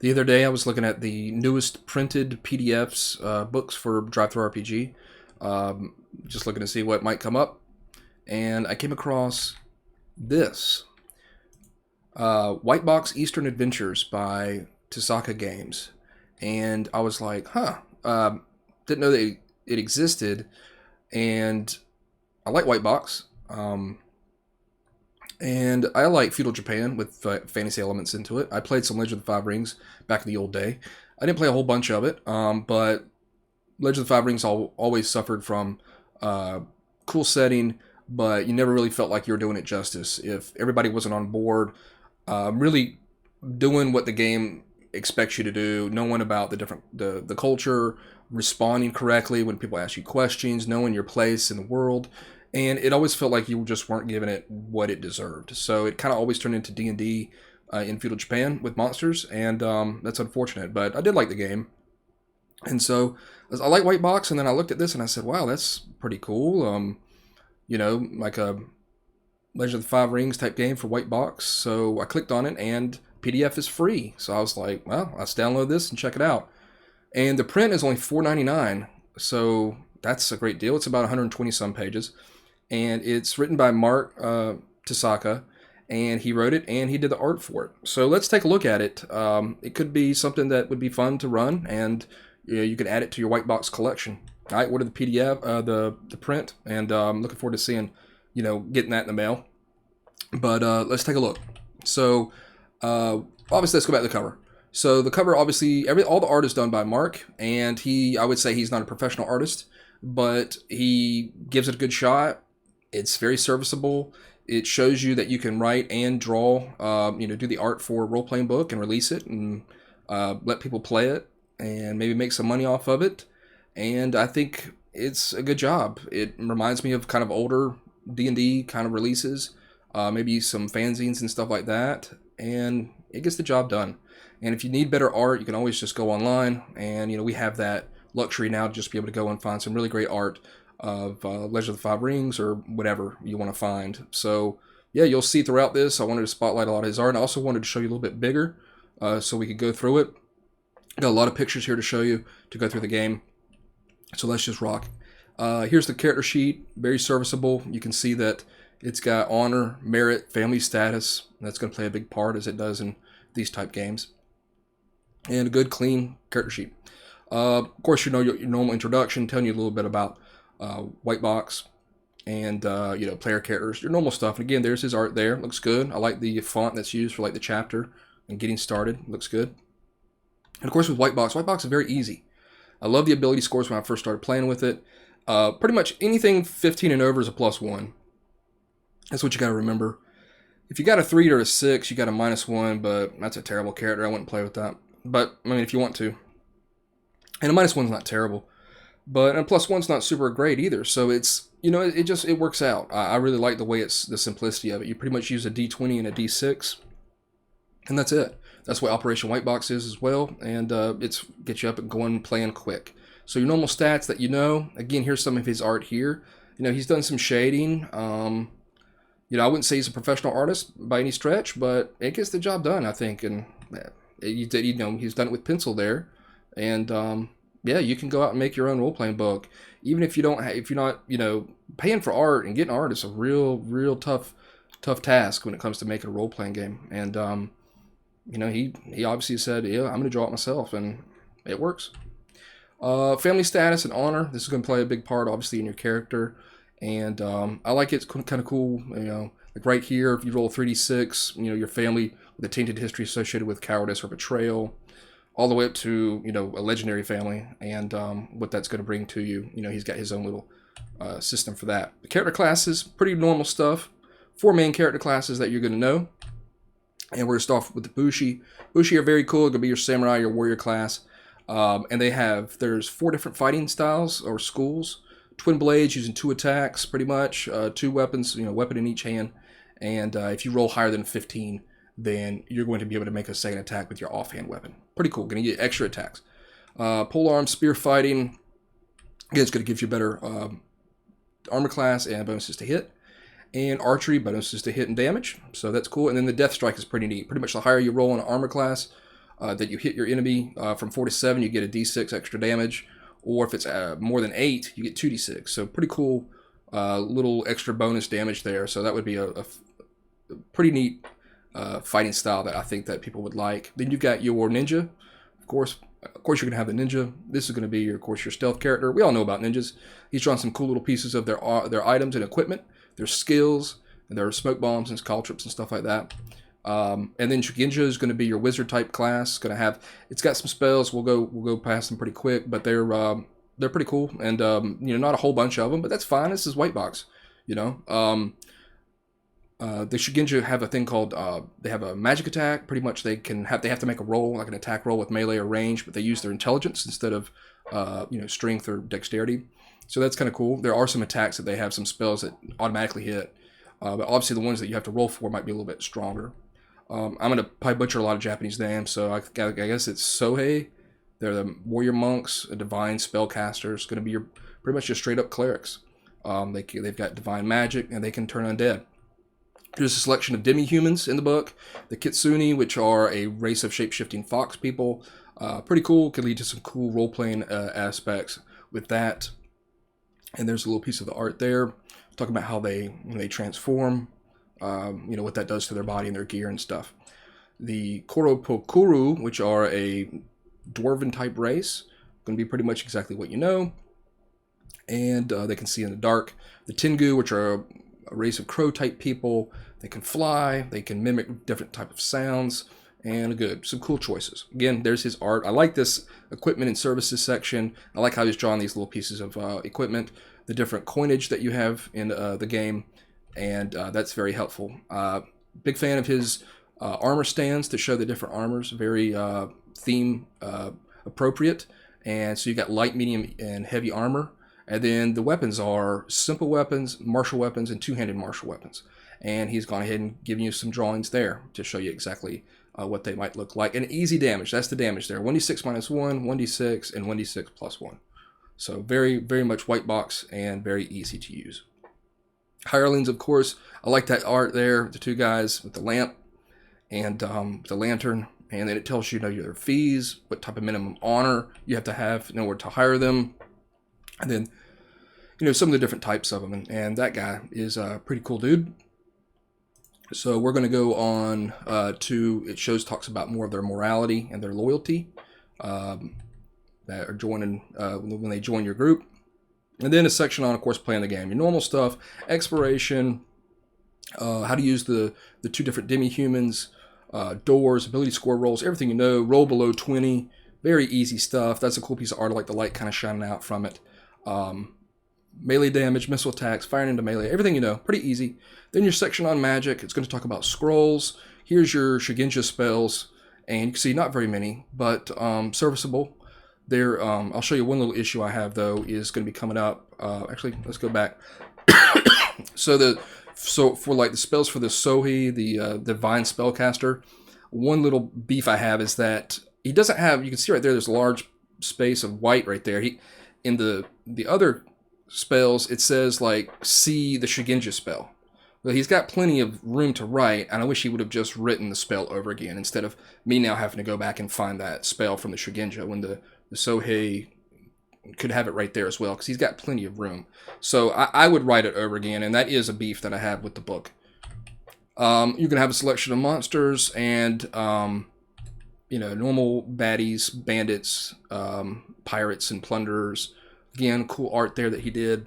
The other day, I was looking at the newest printed PDFs, books for Drive-Thru RPG, just looking to see what might come up, and I came across this White Box Eastern Adventures by Tasaka Games, and I was like, huh, didn't know that it existed, and I like White Box. And I like feudal Japan with fantasy elements into it. I played some Legend of the Five Rings back in the old day. I didn't play a whole bunch of it, but Legend of the Five Rings always suffered from cool setting, but you never really felt like you were doing it justice. If everybody wasn't on board, really doing what the game expects you to do, knowing about the culture, responding correctly when people ask you questions, knowing your place in the world, and it always felt like you just weren't giving it what it deserved. So it kind of always turned into D&D in feudal Japan with monsters, and that's unfortunate. But I did like the game, and so I like White Box. And then I looked at this and I said, "Wow, that's pretty cool." Like a Legend of the Five Rings type game for White Box. So I clicked on it, and PDF is free. So I was like, "Well, let's download this and check it out." And the print is only $4.99, so that's a great deal. It's about 120 some pages, and it's written by Mark Tasaka, and he wrote it and he did the art for it. So let's take a look at it. It could be something that would be fun to run, and you can add it to your White Box collection. All right, order the PDF, the print, and I'm looking forward to seeing, getting that in the mail. But let's take a look. So obviously, let's go back to the cover. So the cover, obviously, all the art is done by Mark, and I would say he's not a professional artist, but he gives it a good shot. It's very serviceable. It shows you that you can write and draw, do the art for a role-playing book and release it and let people play it and maybe make some money off of it. And I think it's a good job. It reminds me of kind of older D&D kind of releases, maybe some fanzines and stuff like that, and it gets the job done. And if you need better art, you can always just go online, and we have that luxury now to just be able to go and find some really great art of Legend of the Five Rings or whatever you want to find. So yeah, you'll see throughout this. I wanted to spotlight a lot of his art, and I also wanted to show you a little bit bigger so we could go through it. Got a lot of pictures here to show you to go through the game. So let's just rock. Here's the character sheet, very serviceable. You can see that it's got honor, merit, family status. That's going to play a big part as it does in these type games. And a good, clean character sheet. Of course, your normal introduction, telling you a little bit about White Box and player characters, your normal stuff. And again, there's his art there. Looks good. I like the font that's used for like the chapter and getting started. Looks good. And of course, with White Box is very easy. I love the ability scores when I first started playing with it. Pretty much anything 15 and over is a +1. That's what you got to remember. If you got a 3 or a 6, you got a -1, but that's a terrible character. I wouldn't play with that. But, I mean, if you want to. And a -1's not terrible. But a +1's not super great either. So it's, it works out. I really like the way the simplicity of it. You pretty much use a D20 and a D6. And that's it. That's what Operation White Box is as well. And it's get you up and going, playing quick. So your normal stats that again, here's some of his art here. He's done some shading. I wouldn't say he's a professional artist by any stretch, but it gets the job done, I think. And he's done it with pencil there. And you can go out and make your own role-playing book. Even if if you're not, paying for art and getting art is a real tough task when it comes to making a role-playing game. And he obviously said, yeah, I'm going to draw it myself, and it works. Family status and honor. This is going to play a big part, obviously, in your character. And I like it. It's kind of cool. Like right here, if you roll 3d6, your family with a tainted history associated with cowardice or betrayal, all the way up to a legendary family, and what that's going to bring to you. He's got his own little system for that. The character classes, pretty normal stuff. 4 main character classes that you're going to know. And we're going to start off with the Bushi. Bushi are very cool. It's going to be your samurai, your warrior class. And there's 4 different fighting styles or schools. Twin blades using 2 attacks, pretty much. 2 weapons, weapon in each hand. And if you roll higher than 15, then you're going to be able to make a second attack with your offhand weapon. Pretty cool. Going to get extra attacks. Polearm spear fighting. Again, it's going to give you better armor class and bonuses to hit. And archery, bonuses to hit and damage. So that's cool. And then the death strike is pretty neat. Pretty much the higher you roll in an armor class, that you hit your enemy from 4 to 7, you get a d6 extra damage, or if it's more than 8, you get 2d6. So pretty cool little extra bonus damage there. So that would be a pretty neat fighting style that I think that people would like. Then you've got your ninja, of course. Of course, you're going to have the ninja. This is going to be, of course, your stealth character. We all know about ninjas. He's drawn some cool little pieces of their items and equipment, their skills, and their smoke bombs and caltrops and stuff like that. And then Shugenja is going to be your wizard type class. It's got some spells. We'll go past them pretty quick, but they're pretty cool. And not a whole bunch of them, but that's fine. This is white box. The Shugenja have a thing called they have a magic attack. Pretty much they have to make a roll, like an attack roll with melee or range, but they use their intelligence instead of strength or dexterity. So that's kind of cool. There are some attacks that they have some spells that automatically hit, but obviously the ones that you have to roll for might be a little bit stronger. I'm gonna probably butcher a lot of Japanese names, so I guess it's Sohei. They're the warrior monks, a divine spellcasters. Going to be pretty much your straight up clerics. They've got divine magic and they can turn undead. There's a selection of demi-humans in the book. The Kitsune, which are a race of shape-shifting fox people. Pretty cool. Could lead to some cool role-playing aspects with that. And there's a little piece of the art there. Talking about how when they transform, what that does to their body and their gear and stuff. The Koropokuru, which are a dwarven-type race. Going to be pretty much exactly what you know. And they can see in the dark. The Tengu, which are a race of crow-type people. They can fly. They can mimic different type of sounds. And some cool choices. Again, there's his art. I like this equipment and services section. I like how he's drawing these little pieces of equipment. The different coinage that you have in the game. And that's very helpful. Big fan of his armor stands to show the different armors. Very theme appropriate. And so you got light, medium, and heavy armor. And then the weapons are simple weapons, martial weapons, and two-handed martial weapons. And he's gone ahead and given you some drawings there to show you exactly what they might look like. And easy damage, that's the damage there. 1d6 minus 1, 1d6, and 1d6 plus 1. So very, very much white box and very easy to use. Hirelings, of course, I like that art there. The two guys with the lamp and the lantern. And then it tells you, their fees, what type of minimum honor you have to have in order to hire them. And then, some of the different types of them. And that guy is a pretty cool dude. So we're going to go on talks about more of their morality and their loyalty that are joining when they join your group. And then a section on, of course, playing the game. Your normal stuff, exploration, how to use the two different demi-humans, doors, ability score rolls, everything you know. Roll below 20. Very easy stuff. That's a cool piece of art. I like the light kind of shining out from it. Melee damage, missile attacks, firing into melee, everything you know, pretty easy. Then your section on magic, it's going to talk about scrolls. Here's your Shugenja spells, and you can see not very many, but serviceable. There, I'll show you one little issue I have though is going to be coming up. Actually, let's go back. So for like the spells for the Sohei, the divine spellcaster, one little beef I have is that he doesn't have. You can see right there. There's a large space of white right there. In the other spells, it says see the Shugenja spell. But he's got plenty of room to write, and I wish he would have just written the spell over again instead of me now having to go back and find that spell from the Shugenja when the Sohei could have it right there as well, because he's got plenty of room. So I would write it over again, and that is a beef that I have with the book. You can have a selection of monsters and normal baddies, bandits, pirates, and plunderers. Again, cool art there that he did.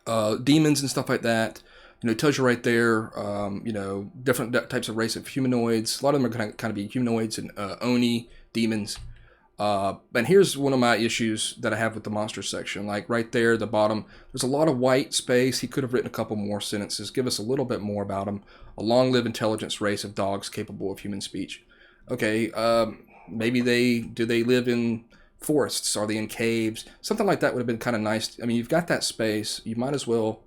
Demons and stuff like that. It tells you right there, different types of race of humanoids. A lot of them are going to kind of be humanoids and Oni, demons. And here's one of my issues that I have with the monster section. Like right there, the bottom, there's a lot of white space. He could have written a couple more sentences. Give us a little bit more about them. A long-lived intelligence race of dogs capable of human speech. Okay, maybe do they live in forests? Are they in caves? Something like that would have been kind of nice. I mean, you've got that space. You might as well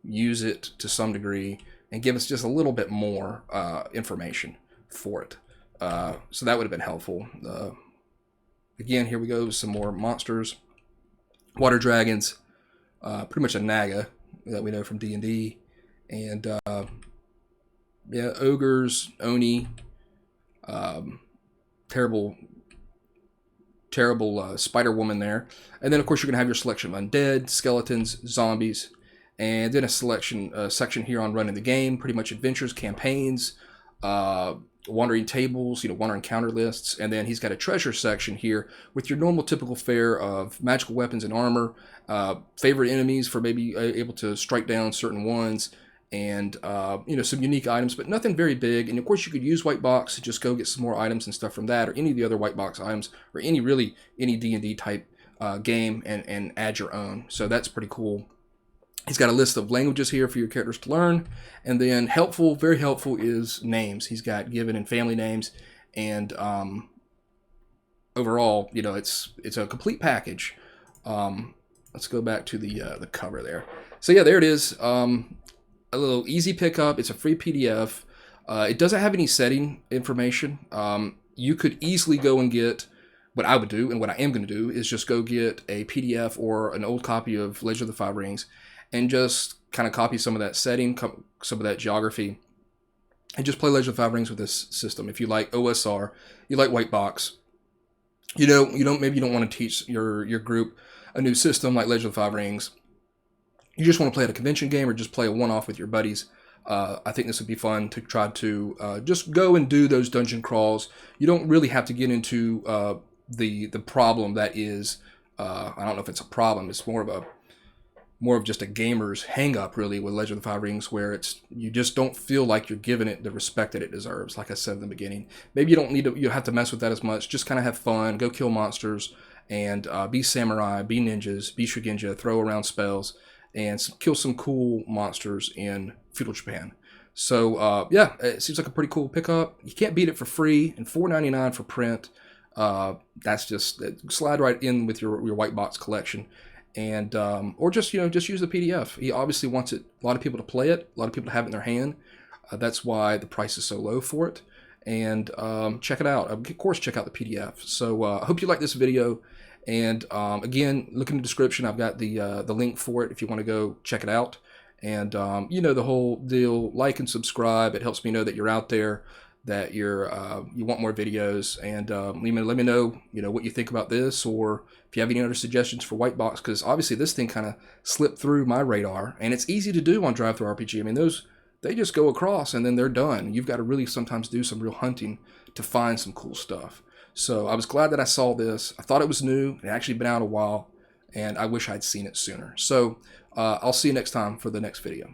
use it to some degree and give us just a little bit more information for it. So that would have been helpful. Again, here we go. Some more monsters. Water dragons. Pretty much a Naga that we know from D&D. And ogres, Oni. terrible Spider Woman there. And then, of course, you're going to have your selection of undead, skeletons, zombies, and then a section here on running the game, pretty much adventures, campaigns, wandering tables, wandering counter lists, and then he's got a treasure section here with your normal typical fare of magical weapons and armor, favorite enemies for maybe able to strike down certain ones, and some unique items, but nothing very big. And of course, you could use White Box to just go get some more items and stuff from that, or any of the other White Box items, or any D&D type game, and add your own. So that's pretty cool. He's got a list of languages here for your characters to learn, and then very helpful is names. He's got given and family names, and overall, it's a complete package. Let's go back to the cover there. So yeah, there it is. A little easy pickup. It's a free PDF. It doesn't have any setting information. You could easily go and get, what I would do, and what I am going to do, is just go get a PDF or an old copy of Legend of the Five Rings, and just kind of copy some of that setting, some of that geography, and just play Legend of the Five Rings with this system. If you like OSR, you like White Box, maybe you don't want to teach your group a new system like Legend of the Five Rings. You just want to play at a convention game or just play a one-off with your buddies. I think this would be fun to try to just go and do those dungeon crawls. You don't really have to get into the problem that is, I don't know if it's a problem. It's more of just a gamer's hang-up, really, with Legend of the Five Rings, where you just don't feel like you're giving it the respect that it deserves, like I said in the beginning. Maybe you don't have to mess with that as much. Just kind of have fun, go kill monsters, and be samurai, be ninjas, be shugenja, throw around spells, and kill some cool monsters in feudal Japan. So, yeah, it seems like a pretty cool pickup. You can't beat it for free, and $4.99 for print. That's just slide right in with your White Box collection. And or just use the PDF. He obviously wants a lot of people to play it, a lot of people to have it in their hand. That's why the price is so low for it. And check it out. Of course, check out the PDF. So I hope you like this video. And again, look in the description. I've got the link for it if you want to go check it out. And the whole deal. Like and subscribe. It helps me know that you're out there, that you want more videos, and let me know what you think about this, or if you have any other suggestions for White Box, because obviously this thing kind of slipped through my radar, and it's easy to do on Drive-Thru RPG. I mean, they just go across and then they're done. You've got to really sometimes do some real hunting to find some cool stuff. So I was glad that I saw this. I thought it was new. It had actually been out a while, and I wish I'd seen it sooner. So I'll see you next time for the next video.